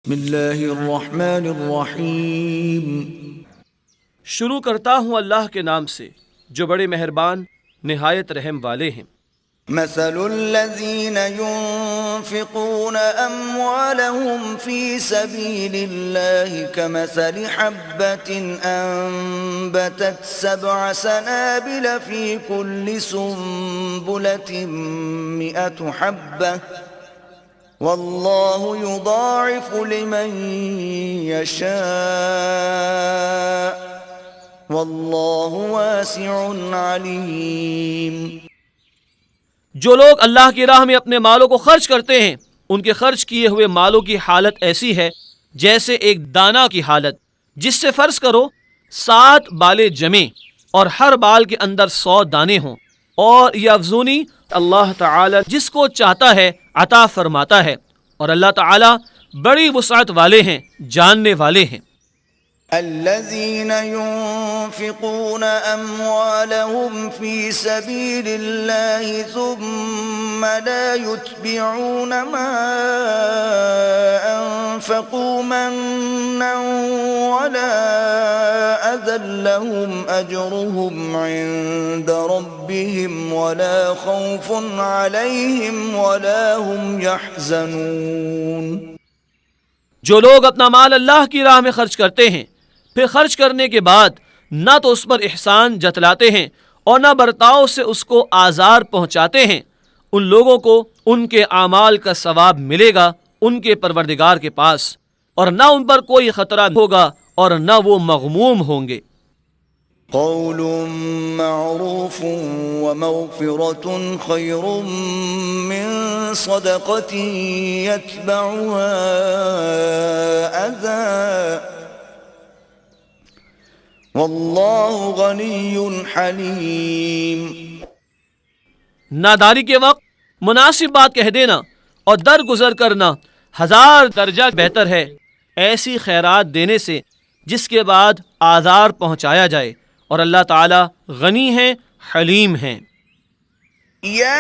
बिस्मिल्लाहिर्रहमानिर्रहीम। शुरू करता हूँ अल्लाह के नाम से जो बड़े मेहरबान निहायत रहम वाले हैं। मसलुल्लज़ीन युन्फ़िक़ून अम्वालहुम फ़ी सबीलिल्लाहि कमसलि हब्बतिन अंबतत सबअ सनाबिल फ़ी कुल्लि सुंबुलतिन मिअतु हब्बह वल्लाहु युदाइफ़ु लिमन यशाअ वल्लाहु वासिउन अलीम। जो लोग अल्लाह की राह में अपने मालों को खर्च करते हैं उनके खर्च किए हुए मालों की हालत ऐसी है जैसे एक दाना की हालत, जिससे फर्ज करो 7 बालें जमे और हर बाल के अंदर 100 दाने हों। और यह अफजूनी अल्लाह ताला जिसको चाहता है अता फरमाता है, और अल्लाह ताला बड़ी वुसअत वाले हैं, जानने वाले हैं। الذين ينفقون أموالهم في سبيل الله ثم لا يتبعون ما أنفقوا منا ولا أذى لهم أجرهم عند ربهم ولا خوف عليهم ولا هم يحزنون। जो लोग अपना माल अल्लाह की राह में खर्च करते हैं, फिर खर्च करने के बाद न तो उस पर एहसान जतलाते हैं और न बर्ताव से उसको आज़ार पहुँचाते हैं, उन लोगों को उनके आमाल का सवाब मिलेगा उनके परवरदिगार के पास, और न उन पर कोई ख़तरा होगा और न वो मग़मूम होंगे। क़ौलुम मअरूफ़ुन व मग़फ़िरतुन ख़ैरुम मिन सदक़तिन यतबउहा अज़ा वल्लाहु गनिय्युन हलीम। नादारी के वक्त मुनासिब बात कह देना और दरगुजर करना 1000 दर्जा बेहतर है ऐसी खैरात देने से जिसके बाद आज़ार पहुँचाया जाए, और अल्लाह ताला गनी है, हलीम है। या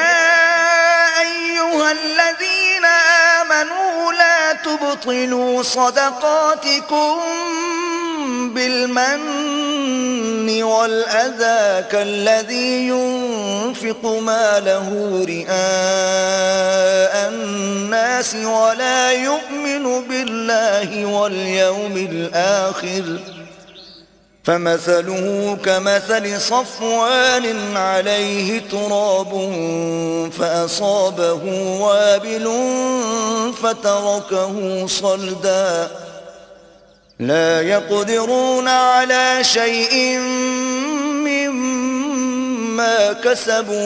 अय्युहल्लज़ीना आमनू ला तुबतिलू सदक़ातिकुम बिलमन्नि वल अज़ा कल्लज़ी युन्फ़िक़ु मालहू रिआअ अन्नास वला युमिनु बिल्लाहि वल यौमिल आखिर फमसलुहु कमसलि सफ़वान अलैहि तुराब फ़असाबहु वाबिलुन फ़तरकहु सल्दा ला यक़दिरून अला शैइन मिम्मा कसबू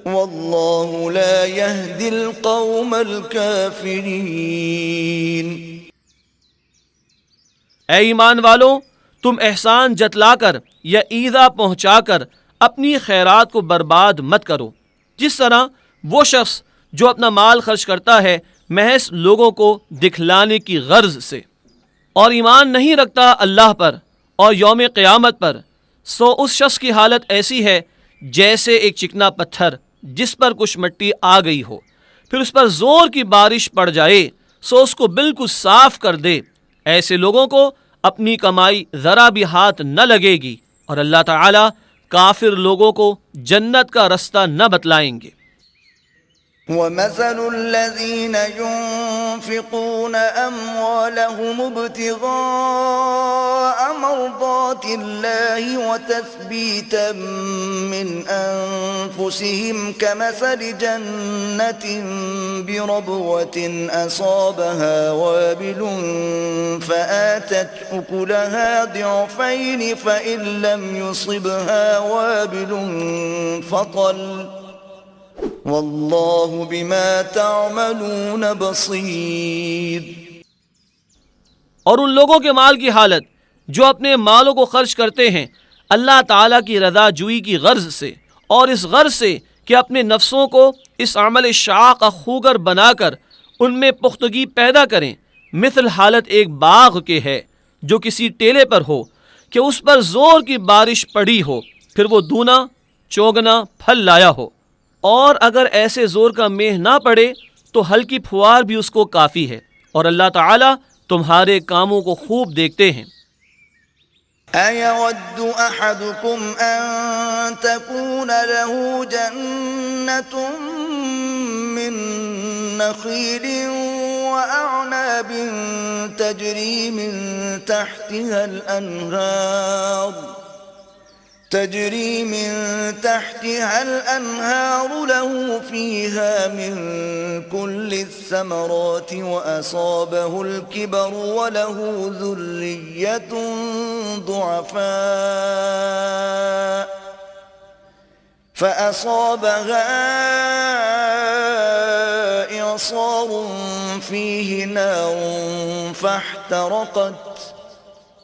वल्लाहु ला यहदिल क़ौमल काफ़िरीन। ऐ ईमान वालों, तुम एहसान जतलाकर या ईज़ा पहुँचाकर अपनी खैरात को बर्बाद मत करो, जिस तरह वो शख्स जो अपना माल खर्च करता है महज लोगों को दिखलाने की गर्ज से और ईमान नहीं रखता अल्लाह पर और यौम क़यामत पर, सो उस शख्स की हालत ऐसी है जैसे एक चिकना पत्थर जिस पर कुछ मिट्टी आ गई हो, फिर उस पर ज़ोर की बारिश पड़ जाए सो उसको बिल्कुल साफ कर दे। ऐसे लोगों को अपनी कमाई ज़रा भी हाथ न लगेगी, और अल्लाह ताला काफिर लोगों को जन्नत का रास्ता न बतलाएंगे। वमसलुल्लज़ीन युन्फ़िक़ून अम्वालहुम इब्तिग़ाअ मर्दातिल्लाहि व तस्बीतन मिन अनफुसिहिम कमसलि जन्नतिन बिरबवतिन असाबहा वाबिलुन फ़आतत उकुलहा ضिअफ़ैन फ़इन लम युसिबहा वाबिलुन फ़तल वल्लाहु बिमा तामलून बसीर। और उन लोगों के माल की हालत जो अपने मालों को खर्च करते हैं अल्लाह ताला की रज़ा जुई की गर्ज से, और इस गर्ज से कि अपने नफ्सों को इस अमल शाह का खूगर बनाकर उनमें पुख्तगी पैदा करें, मिसल हालत एक बाग के है जो किसी टेले पर हो कि उस पर जोर की बारिश पड़ी हो, फिर वो दूना चौगना फल लाया हो, और अगर ऐसे जोर का मेह ना पड़े तो हल्की फुहार भी उसको काफ़ी है, और अल्लाह ताला तुम्हारे कामों को खूब देखते हैं। أيود أحدكم أن تكون له جنة من نخيل وأعناب تجري من تحتها الأنهار له فيها من كل الثمرات وأصابه الكبر وله ذرية ضعفاء فأصابها إعصار فيه نار فاحترقت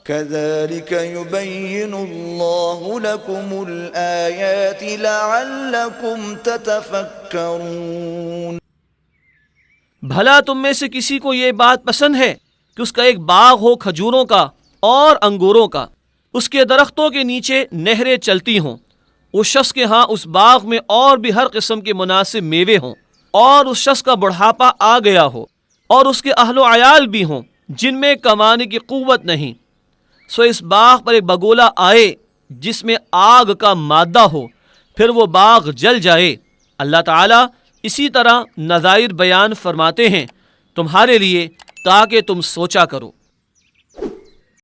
كذلك يبين الله لكم الآيات لعلكم تتفكرون। भला तुम में से किसी को ये बात पसंद है कि उसका एक बाग हो खजूरों का और अंगूरों का, उसके दरख्तों के नीचे नहरें चलती हों, उस शख्स के यहाँ उस बाग में और भी हर किस्म के मुनासिब मेवे हों, और उस शख्स का बुढ़ापा आ गया हो और उसके अहलो अयाल भी हों जिनमें कमाने की कुव्वत नहीं, सो इस बाग पर एक बगोला आए जिसमें आग का मादा हो, फिर वो बाग जल जाए। अल्लाह ताला इसी तरह नज़ाइर बयान फरमाते हैं तुम्हारे लिए ताकि तुम सोचा करो।